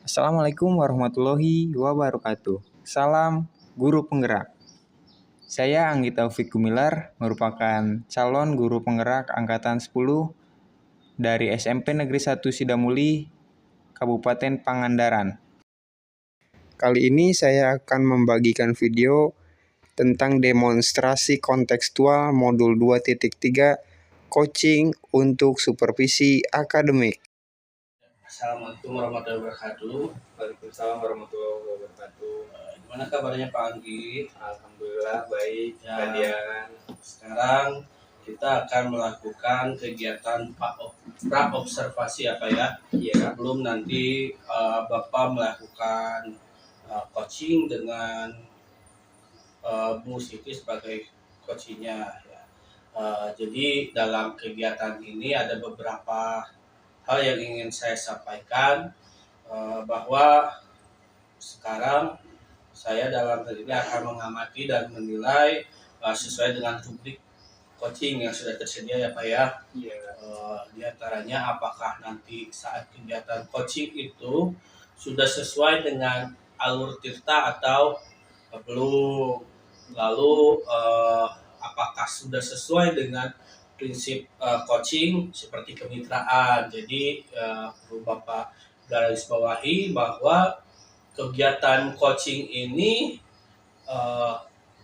Assalamualaikum warahmatullahi wabarakatuh. Salam guru penggerak. Saya Anggi Taufik Gumilar, merupakan calon guru penggerak angkatan 10 dari SMP Negeri 1 Sidamuli, Kabupaten Pangandaran. Kali ini saya akan membagikan video tentang demonstrasi kontekstual modul 2.3 coaching untuk supervisi akademik. Assalamualaikum warahmatullahi wabarakatuh. Waalaikumsalam warahmatullahi wabarakatuh. Gimana kabarnya Pak Anggi? Alhamdulillah baik. Ya, sekarang kita akan melakukan kegiatan pra-observasi ya Pak ya. Sebelum nanti Bapak melakukan coaching dengan Bu Siti sebagai coachingnya. Ya. Jadi dalam kegiatan ini ada beberapa hal yang ingin saya sampaikan, bahwa sekarang saya dalam hal ini akan mengamati dan menilai sesuai dengan rubrik coaching yang sudah tersedia ya Pak ya. Di antaranya apakah nanti saat kegiatan coaching itu sudah sesuai dengan alur tirta atau belum. Lalu apakah sudah sesuai dengan prinsip coaching seperti kemitraan. Jadi perlu Bapak garis bawahi bahwa kegiatan coaching ini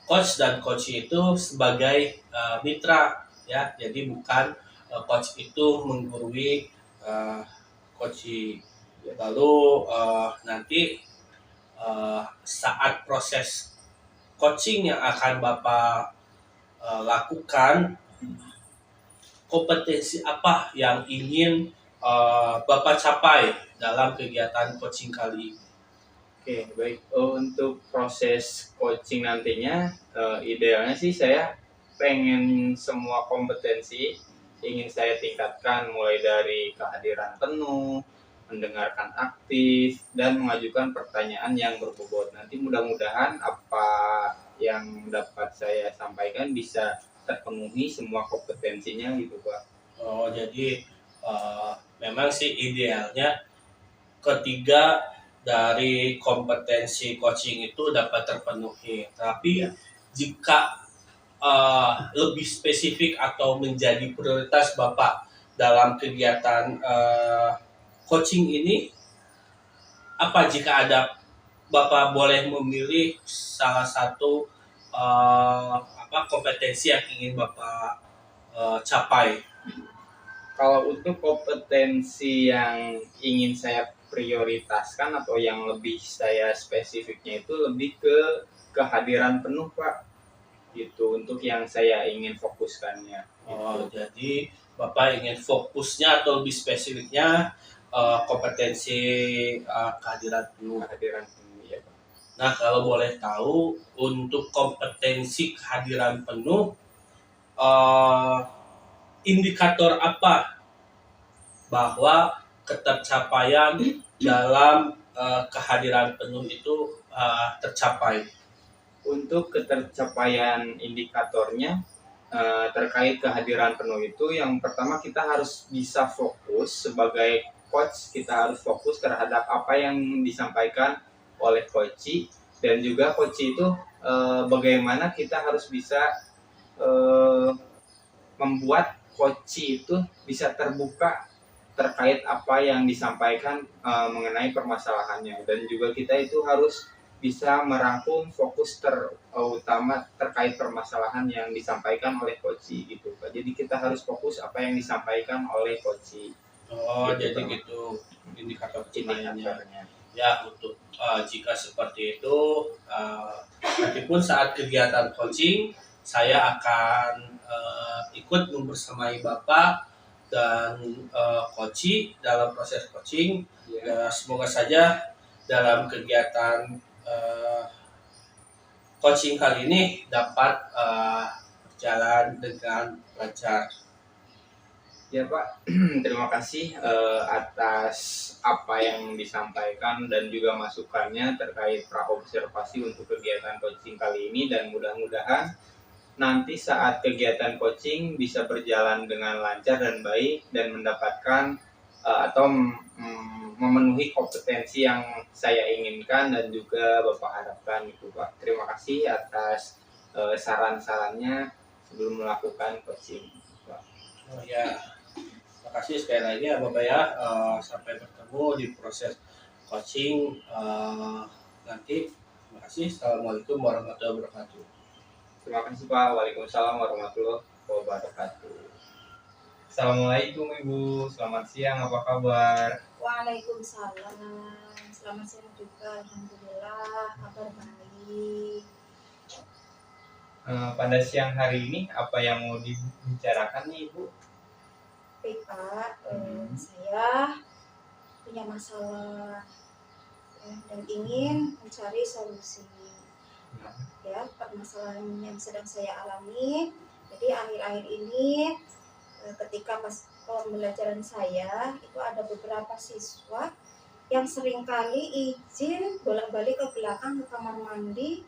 coach dan coach itu sebagai mitra ya. Jadi bukan coach itu menggurui coach. Lalu nanti saat proses coaching yang akan Bapak lakukan, kompetensi apa yang ingin Bapak capai dalam kegiatan coaching kali ini? Oke, baik. Untuk proses coaching nantinya, idealnya sih saya pengen semua kompetensi ingin saya tingkatkan, mulai dari kehadiran penuh, mendengarkan aktif, dan mengajukan pertanyaan yang berbobot. Nanti mudah-mudahan apa yang dapat saya sampaikan bisa terpenuhi semua kompetensinya gitu Pak. Oh, jadi memang sih idealnya ketiga dari kompetensi coaching itu dapat terpenuhi. Tapi jika lebih spesifik atau menjadi prioritas Bapak dalam kegiatan coaching ini, apa jika ada Bapak boleh memilih salah satu kompetensi yang ingin Bapak capai? Kalau untuk kompetensi yang ingin saya prioritaskan atau yang lebih saya spesifiknya itu lebih ke kehadiran penuh Pak, gitu untuk yang saya ingin fokuskannya. Oh, jadi Bapak ingin fokusnya atau lebih spesifiknya kompetensi kehadiran penuh. Kehadiran penuh ya Pak. Nah, kalau boleh tahu untuk kompetensi kehadiran penuh, indikator apa bahwa ketercapaian dalam kehadiran penuh itu tercapai? Untuk ketercapaian indikatornya terkait kehadiran penuh itu, yang pertama kita harus bisa fokus sebagai coach, kita harus fokus terhadap apa yang disampaikan oleh coach, dan juga coach itu bagaimana kita harus bisa membuat coach itu bisa terbuka terkait apa yang disampaikan mengenai permasalahannya, dan juga kita itu harus bisa merangkum fokus terutama terkait permasalahan yang disampaikan oleh coach gitu Pak. Jadi kita harus fokus apa yang disampaikan oleh coach. Oh, Gitu, jadi Pak. gitu indikator Indikatornya. Ya, untuk jika seperti itu, nanti pun saat kegiatan coaching, saya akan ikut membersamai Bapak dan coaching dalam proses coaching. Ya, semoga saja dalam kegiatan coaching kali ini dapat berjalan dengan lancar. Ya Pak, terima kasih atas apa yang disampaikan dan juga masukannya terkait pra-observasi untuk kegiatan coaching kali ini, dan mudah-mudahan nanti saat kegiatan coaching bisa berjalan dengan lancar dan baik dan mendapatkan atau memenuhi kompetensi yang saya inginkan dan juga Bapak harapkan gitu Pak. Terima kasih atas saran-sarannya sebelum melakukan coaching Pak. Oh, ya, terima kasih sekali lagi ya Bapak ya. Sampai bertemu di proses coaching nanti. Terima kasih. Assalamualaikum warahmatullahi wabarakatuh. Terima kasih Pak. Waalaikumsalam warahmatullahi wabarakatuh. Assalamualaikum Ibu, selamat siang, apa kabar? Waalaikumsalam. Selamat siang juga. Alhamdulillah, kabar baik. Pada siang hari ini apa yang mau dibicarakan nih Ibu? Baik Pak, saya punya masalah ya, dan ingin mencari solusi ya permasalahan yang sedang saya alami. Jadi akhir-akhir ini ketika pas pembelajaran saya itu ada beberapa siswa yang seringkali izin bolak-balik ke belakang ke kamar mandi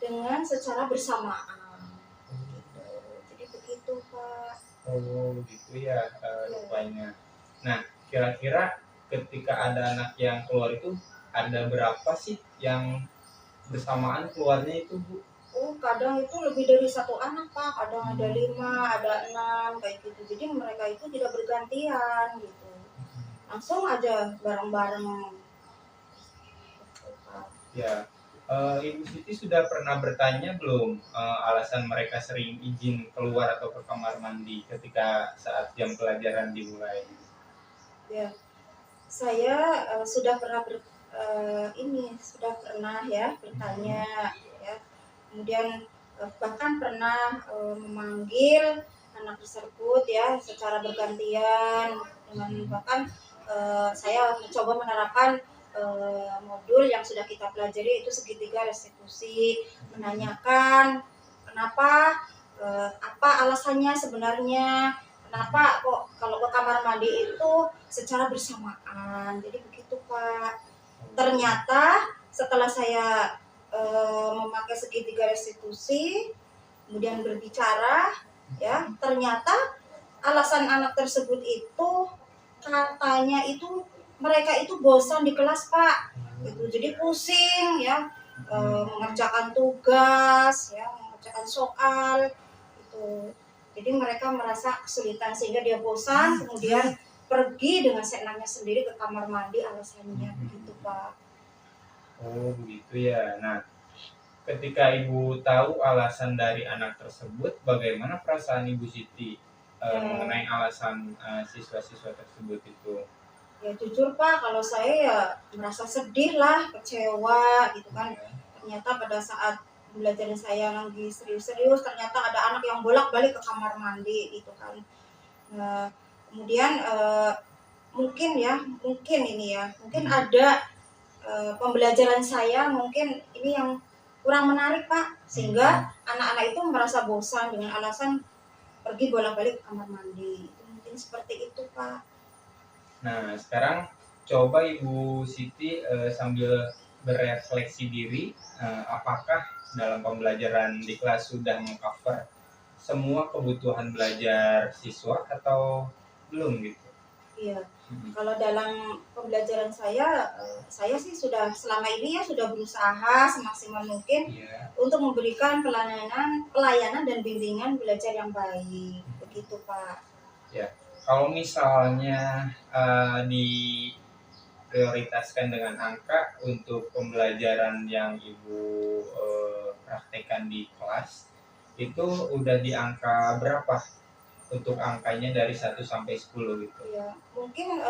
dengan secara bersamaan gitu. Jadi begitu Pak. Oh gitu ya rupanya. Nah kira-kira ketika ada anak yang keluar itu ada berapa sih yang bersamaan keluarnya itu Bu? Oh kadang itu lebih dari satu anak Pak, kadang ada 5, ada 6 kayak gitu. Jadi mereka itu tidak bergantian gitu, langsung aja bareng-bareng gitu, Pak. Ya, Ibu Siti sudah pernah bertanya belum alasan mereka sering izin keluar atau ke kamar mandi ketika saat jam pelajaran dimulai? Ya, saya sudah pernah sudah pernah ya bertanya ya. Kemudian bahkan pernah memanggil anak tersebut ya secara bergantian dengan bahkan saya mencoba menerapkan modul yang sudah kita pelajari itu segitiga restitusi, menanyakan kenapa apa alasannya sebenarnya, kenapa kok kalau ke kamar mandi itu secara bersamaan. Jadi begitu Pak. Ternyata setelah saya memakai segitiga restitusi kemudian berbicara ya, ternyata alasan anak tersebut itu katanya itu mereka itu bosan di kelas Pak gitu, jadi pusing ya mengerjakan tugas ya, mengerjakan soal gitu. Jadi mereka merasa kesulitan sehingga dia bosan kemudian pergi dengan seenaknya sendiri ke kamar mandi, alasannya begitu Pak. Oh begitu ya. Nah, ketika Ibu tahu alasan dari anak tersebut, bagaimana perasaan Ibu Siti mengenai alasan siswa-siswa tersebut itu? Ya jujur Pak, kalau saya ya merasa sedih lah, kecewa gitu kan. Ternyata pada saat belajar saya lagi serius-serius, ternyata ada anak yang bolak-balik ke kamar mandi gitu kan. Nah, kemudian mungkin ini ya, mungkin ada pembelajaran saya mungkin ini yang kurang menarik Pak, sehingga anak-anak itu merasa bosan dengan alasan pergi bolak-balik ke kamar mandi. Mungkin seperti itu Pak. Nah, sekarang coba Ibu Siti sambil berefleksi diri, apakah dalam pembelajaran di kelas sudah mengcover semua kebutuhan belajar siswa atau belum gitu? Iya, kalau dalam pembelajaran saya sih sudah selama ini ya sudah berusaha semaksimal mungkin untuk memberikan pelayanan dan bimbingan belajar yang baik, begitu Pak. Ya, kalau misalnya diprioritaskan dengan angka untuk pembelajaran yang Ibu praktekkan di kelas, itu udah di angka berapa? Untuk angkanya dari 1 sampai 10 gitu. Ya, mungkin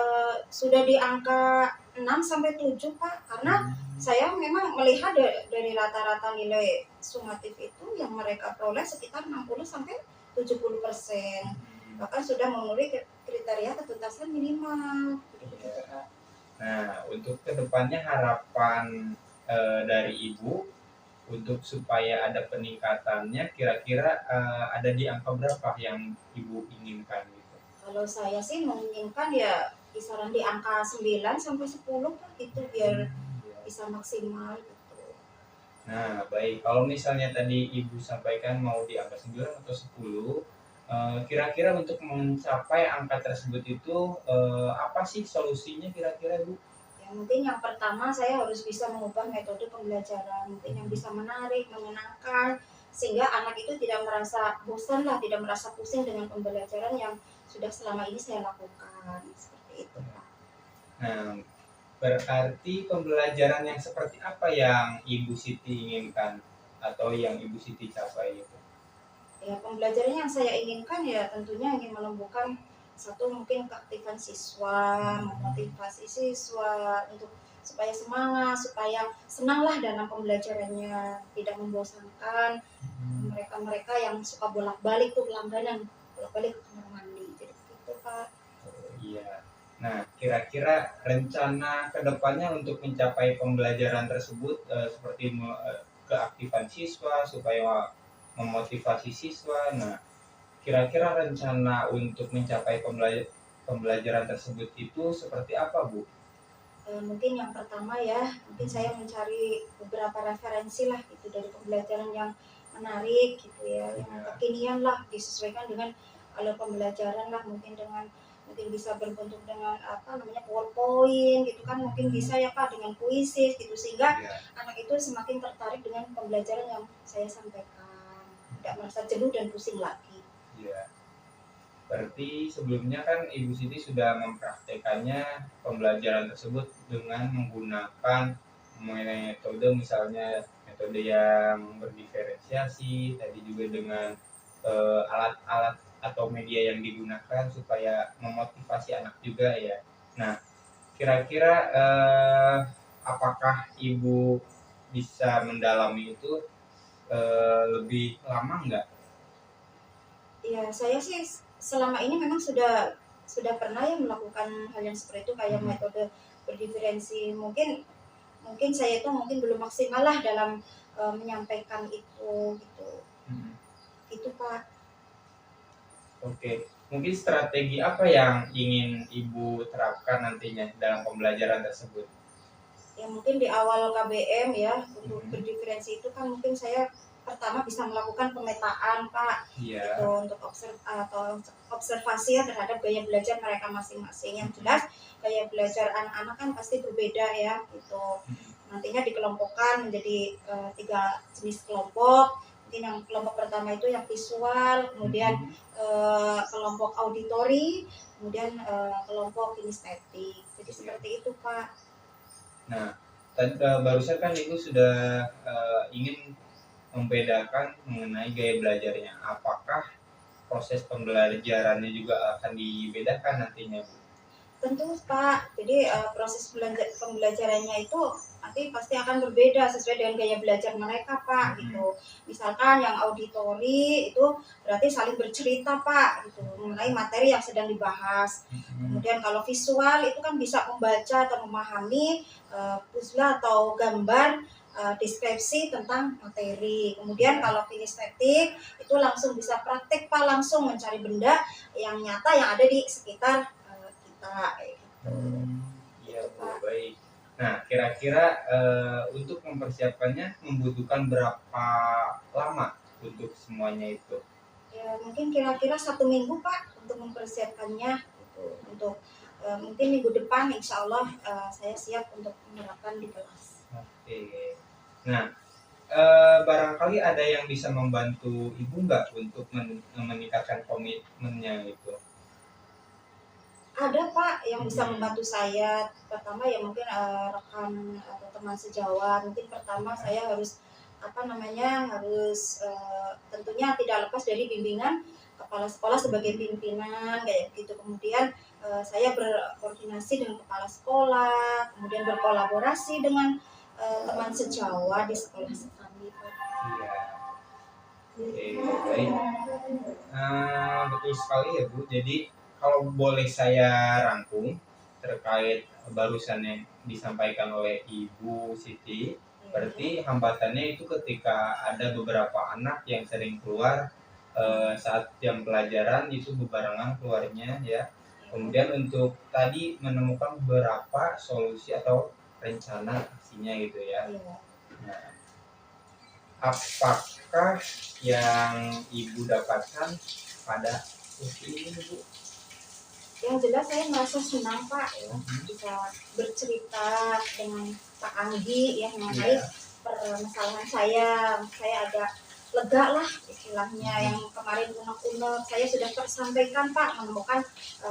sudah di angka 6 sampai 7 Pak, karena saya memang melihat dari rata-rata nilai sumatif itu yang mereka peroleh sekitar 60 sampai 70%. Bahkan sudah memenuhi kriteria ketuntasan minimal. Nah, untuk kedepannya harapan dari Ibu untuk supaya ada peningkatannya, kira-kira ada di angka berapa yang Ibu inginkan gitu? Kalau saya sih menginginkan ya kisaran di angka 9 sampai 10 Pak, itu biar bisa maksimal gitu. Nah, baik. Kalau misalnya tadi Ibu sampaikan mau di angka 9 atau 10, Kira-kira untuk mencapai angka tersebut itu apa sih solusinya kira-kira Bu? Ya, mungkin yang pertama saya harus bisa mengubah metode pembelajaran, mungkin yang bisa menarik, menyenangkan, sehingga anak itu tidak merasa bosan lah, tidak merasa pusing dengan pembelajaran yang sudah selama ini saya lakukan. Seperti itu, Pak. Nah, berarti pembelajaran yang seperti apa yang Ibu Siti inginkan atau yang Ibu Siti capai itu? Ya, pembelajaran yang saya inginkan ya tentunya ingin menumbuhkan satu mungkin keaktifan siswa, memotivasi siswa untuk supaya semangat, supaya senanglah dalam pembelajarannya, tidak membosankan. Mereka-mereka yang suka bolak-balik tuh langganan, bolak-balik ke kamar mandi. Jadi gitu, Pak. Oh, iya. Nah, kira-kira rencana kedepannya untuk mencapai pembelajaran tersebut seperti keaktifan siswa supaya memotivasi siswa. Nah, kira-kira rencana untuk mencapai pembelajaran tersebut itu seperti apa, Bu? Mungkin yang pertama ya, mungkin saya mencari beberapa referensi lah itu dari pembelajaran yang menarik gitu ya, yang Ya. kekinian lah, disesuaikan dengan alur pembelajaran lah, mungkin bisa berbentuk dengan apa namanya PowerPoint gitu kan, mungkin bisa ya Pak dengan puisi gitu, sehingga Ya. anak itu semakin tertarik dengan pembelajaran yang saya sampaikan, tidak merasa jenuh dan pusing lagi. Ya. Berarti sebelumnya kan Ibu Siti sudah mempraktekannya pembelajaran tersebut dengan menggunakan metode, misalnya metode yang berdiferensiasi, tadi juga dengan alat-alat atau media yang digunakan supaya memotivasi anak juga ya. Nah, kira-kira apakah Ibu bisa mendalami itu lebih lama nggak? Ya, saya sih selama ini memang sudah pernah ya melakukan hal yang seperti itu kayak metode berdiferensi. Mungkin saya itu mungkin belum maksimal lah dalam menyampaikan itu gitu. Itu Pak. Oke, mungkin strategi apa yang ingin Ibu terapkan nantinya dalam pembelajaran tersebut? Ya mungkin di awal KBM ya untuk berdiferensi itu kan mungkin saya pertama bisa melakukan pemetaan Pak. Iya. Itu untuk observasi ya terhadap gaya belajar mereka masing-masing. Yang jelas gaya belajar anak-anak kan pasti berbeda ya. Itu nantinya dikelompokkan menjadi 3 jenis kelompok. Mungkin yang kelompok pertama itu yang visual, kemudian kelompok auditori, kemudian kelompok kinestetik. Jadi seperti itu Pak. Nah, barusan kan Ibu sudah ingin membedakan mengenai gaya belajarnya. Apakah proses pembelajarannya juga akan dibedakan nantinya, Bu? Tentu Pak, jadi proses pembelajarannya itu nanti pasti akan berbeda sesuai dengan gaya belajar mereka Pak gitu. Misalkan yang auditori itu berarti saling bercerita Pak gitu mengenai materi yang sedang dibahas. Kemudian kalau visual itu kan bisa membaca atau memahami puzzle atau gambar deskripsi tentang materi. Kemudian kalau kinestetik itu langsung bisa praktek Pak, langsung mencari benda yang nyata yang ada di sekitar kita gitu. Iya Bu, baik. Nah, kira-kira untuk mempersiapkannya membutuhkan berapa lama untuk semuanya itu? Ya mungkin kira-kira 1 minggu Pak untuk mempersiapkannya gitu. Untuk mungkin minggu depan insya Allah saya siap untuk menerapkan di kelas. Oke. Nah, barangkali ada yang bisa membantu Ibu nggak untuk meningkatkan komitmennya itu? Ada Pak yang bisa membantu saya. Pertama ya mungkin rekan atau teman sejawat. Mungkin pertama saya harus harus tentunya tidak lepas dari bimbingan kepala sekolah sebagai pimpinan kayak gitu. Kemudian saya berkoordinasi dengan kepala sekolah, kemudian berkolaborasi dengan teman sejawat di sekolah kami Pak. Iya. Oke, baik. Betul sekali ya Bu. Jadi kalau boleh saya rangkum terkait barusan yang disampaikan oleh Ibu Siti, berarti hambatannya itu ketika ada beberapa anak yang sering keluar saat jam pelajaran itu bebarengan keluarnya ya. Kemudian untuk tadi menemukan beberapa solusi atau rencana aksinya gitu ya. Nah, apakah yang Ibu dapatkan pada posisi ini Bu? Yang jelas saya merasa senang Pak ya, bisa bercerita dengan Pak Anggi ya mengenai permasalahan saya. Saya agak lega lah istilahnya, yang kemarin unek-unek saya sudah tersampaikan Pak, menemukan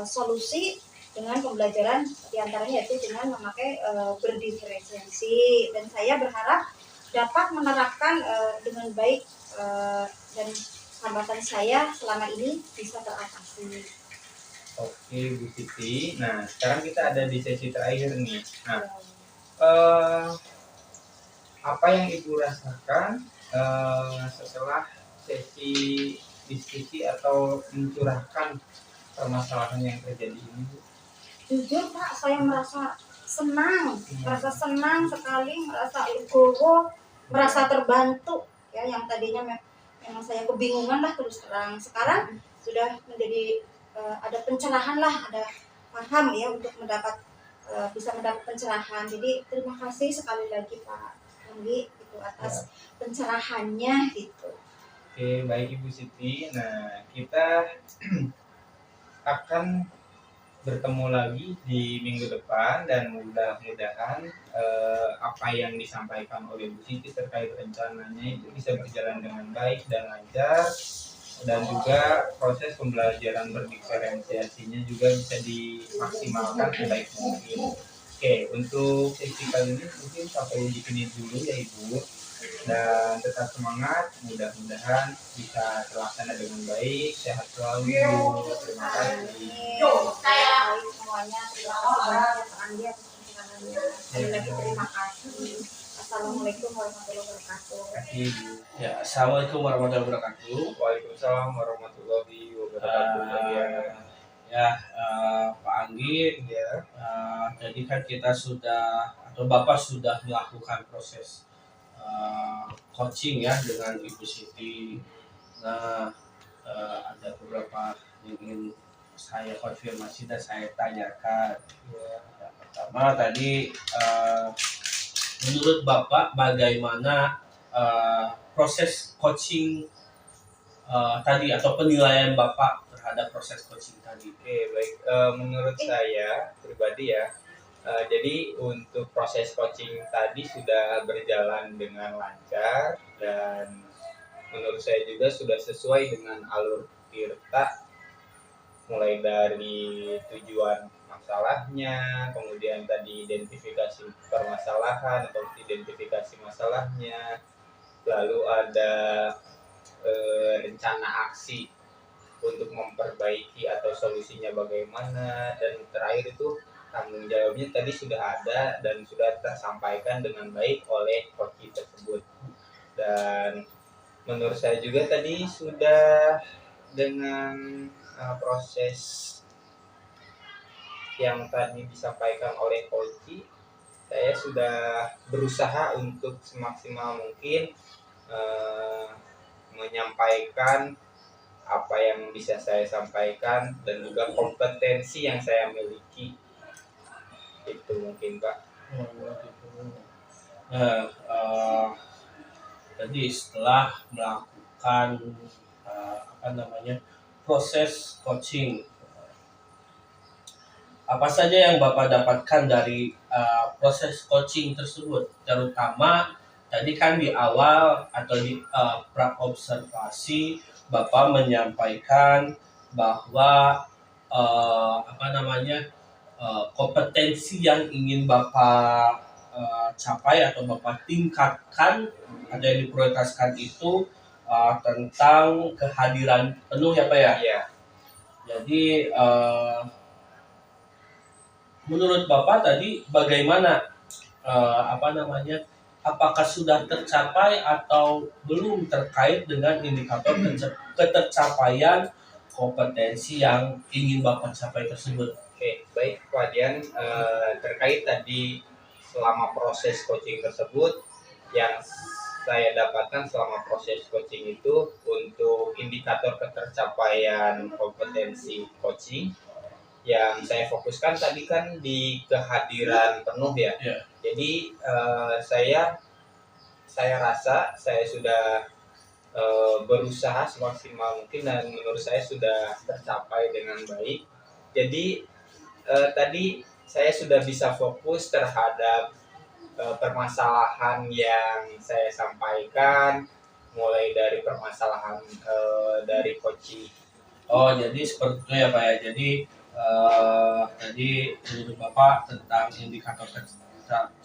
solusi dengan pembelajaran diantaranya yaitu dengan memakai berdiferensiasi, dan saya berharap dapat menerapkan dengan baik dan hambatan saya selama ini bisa teratasi. Oke Bu Siti, nah sekarang kita ada di sesi terakhir nih. Nah, apa yang Ibu rasakan setelah sesi diskusi atau mencurahkan permasalahan yang terjadi ini Bu? Jujur Pak, saya merasa senang sekali, merasa legowo, merasa terbantu ya, yang tadinya memang saya kebingungan lah terus terang, sekarang sudah menjadi ada pencerahan lah, ada paham ya untuk bisa mendapat pencerahan. Jadi terima kasih sekali lagi Pak Anggi itu atas pencerahannya gitu. Oke, baik Ibu Siti. Nah, kita akan bertemu lagi di minggu depan, dan mudah-mudahan apa yang disampaikan oleh Bu Siti terkait rencananya itu bisa berjalan dengan baik dan lancar, dan juga proses pembelajaran berdiferensiasinya juga bisa dimaksimalkan sebaik mungkin. Oke, untuk sesi kali ini mungkin sampai di sini dulu ya Ibu, dan tetap semangat, mudah-mudahan bisa terlaksana dengan baik. Sehat selalu Ibu. Terima kasih. Semuanya terima kasih banyak Pak Andi atas pencerahannya. Sekali lagi terima kasih. Assalamualaikum warahmatullahi wabarakatuh. Terima kasih Ibu. Ya, assalamualaikum warahmatullahi wabarakatuh. Waalaikumsalam warahmatullahi wabarakatuh. Pak Anggi, jadi kan kita sudah atau Bapak sudah melakukan proses coaching ya dengan Ibu Siti. Nah, ada beberapa yang ingin saya konfirmasi dan saya tanyakan. Yang pertama tadi, menurut Bapak bagaimana proses coaching tadi atau penilaian Bapak terhadap proses coaching tadi? Oke, baik. Menurut saya pribadi ya, jadi untuk proses coaching tadi sudah berjalan dengan lancar, dan menurut saya juga sudah sesuai dengan alur Tirta, mulai dari tujuan masalahnya, kemudian tadi identifikasi permasalahan atau identifikasi masalahnya, lalu ada rencana aksi untuk memperbaiki atau solusinya bagaimana, dan terakhir itu tanggung jawabnya tadi sudah ada dan sudah tersampaikan dengan baik oleh coach tersebut. Dan menurut saya juga tadi sudah dengan proses yang tadi disampaikan oleh coach, saya sudah berusaha untuk semaksimal mungkin menyampaikan apa yang bisa saya sampaikan dan juga kompetensi yang saya miliki. Itu mungkin Pak. Jadi setelah melakukan proses coaching, apa saja yang Bapak dapatkan dari proses coaching tersebut, terutama tadi kan di awal atau di pra-observasi Bapak menyampaikan bahwa kompetensi yang ingin Bapak capai atau Bapak tingkatkan atau yang diprioritaskan itu tentang kehadiran penuh ya Pak ya? Iya. Jadi menurut Bapak tadi bagaimana apakah sudah tercapai atau belum terkait dengan indikator ketercapaian kompetensi yang ingin Bapak capai tersebut? Oke, baik Pak Dian, terkait tadi selama proses coaching tersebut, yang saya dapatkan selama proses coaching itu untuk indikator ketercapaian kompetensi coaching yang saya fokuskan tadi kan di kehadiran penuh ya. Yeah. Jadi saya rasa saya sudah berusaha semaksimal mungkin dan menurut saya sudah tercapai dengan baik. Jadi tadi saya sudah bisa fokus terhadap permasalahan yang saya sampaikan, mulai dari permasalahan dari coaching. Oh, jadi seperti itu ya Pak ya. Jadi tadi menurut Bapak tentang indikator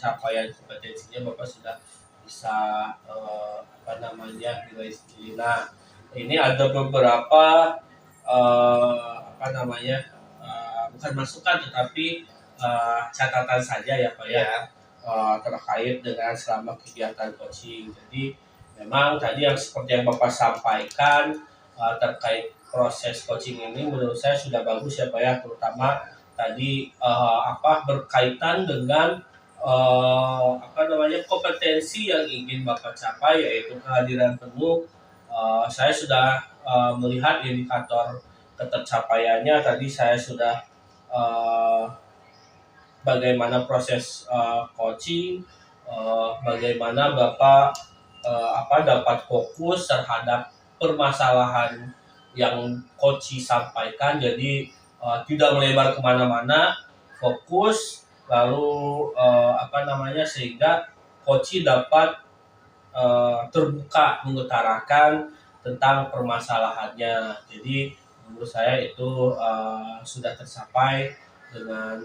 capaian kompetensinya Bapak sudah bisa apa namanya nilai. Nah, ini ada beberapa apa namanya bukan masukan tetapi catatan saja ya Pak ya. Ya, Terkait dengan selama kegiatan coaching. Jadi memang tadi yang seperti yang Bapak sampaikan terkait proses coaching ini menurut saya sudah bagus ya Pak ya, terutama tadi apa berkaitan dengan apa namanya kompetensi yang ingin Bapak capai yaitu kehadiran penuh. Saya sudah melihat indikator ketercapaiannya tadi saya sudah eh, bagaimana proses coaching, bagaimana Bapak apa dapat fokus terhadap permasalahan yang coach sampaikan, jadi tidak melebar kemana-mana, fokus, lalu apa namanya sehingga coach dapat terbuka mengutarakan tentang permasalahannya. Jadi menurut saya itu sudah tercapai dengan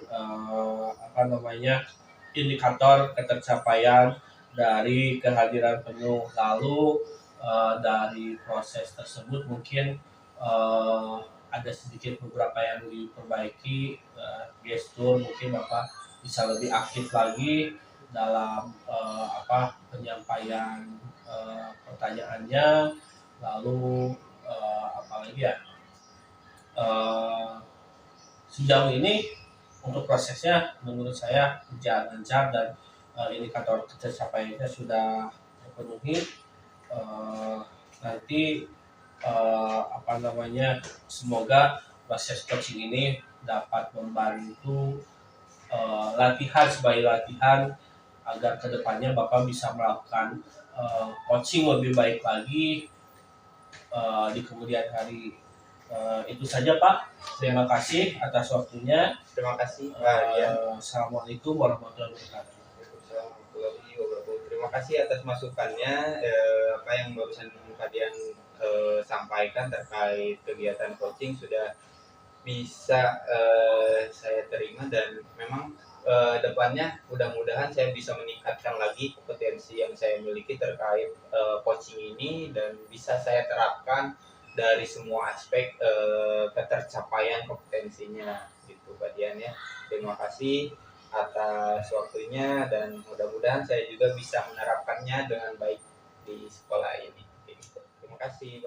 apa namanya indikator ketercapaian dari kehadiran penuh. Lalu dari proses tersebut mungkin ada sedikit beberapa yang diperbaiki, gestur mungkin Bapak bisa lebih aktif lagi dalam apa penyampaian pertanyaannya, lalu apalagi ya sejauh ini untuk prosesnya menurut saya berjalan lancar dan indikator pencapaiannya sudah terpenuhi. Nanti apa namanya semoga proses coaching ini dapat membantu latihan sebagai latihan agar kedepannya Bapak bisa melakukan coaching lebih baik lagi di kemudian hari. Itu saja Pak. Terima kasih atas waktunya. terima kasih Pak Dian. Assalamualaikum warahmatullahi wabarakatuh. Warahmatullahi wabarakatuh. Terima kasih atas masukannya, apa yang barusan Pak Dian sampaikan terkait kegiatan coaching sudah bisa saya terima dan memang depannya mudah-mudahan saya bisa meningkatkan lagi kompetensi yang saya miliki terkait coaching ini dan bisa saya terapkan dari semua aspek ketercapaian kompetensinya gitu Pak Dian ya. Terima kasih atas waktunya dan mudah-mudahan saya juga bisa menerapkannya dengan baik di sekolah ini. Terima kasih.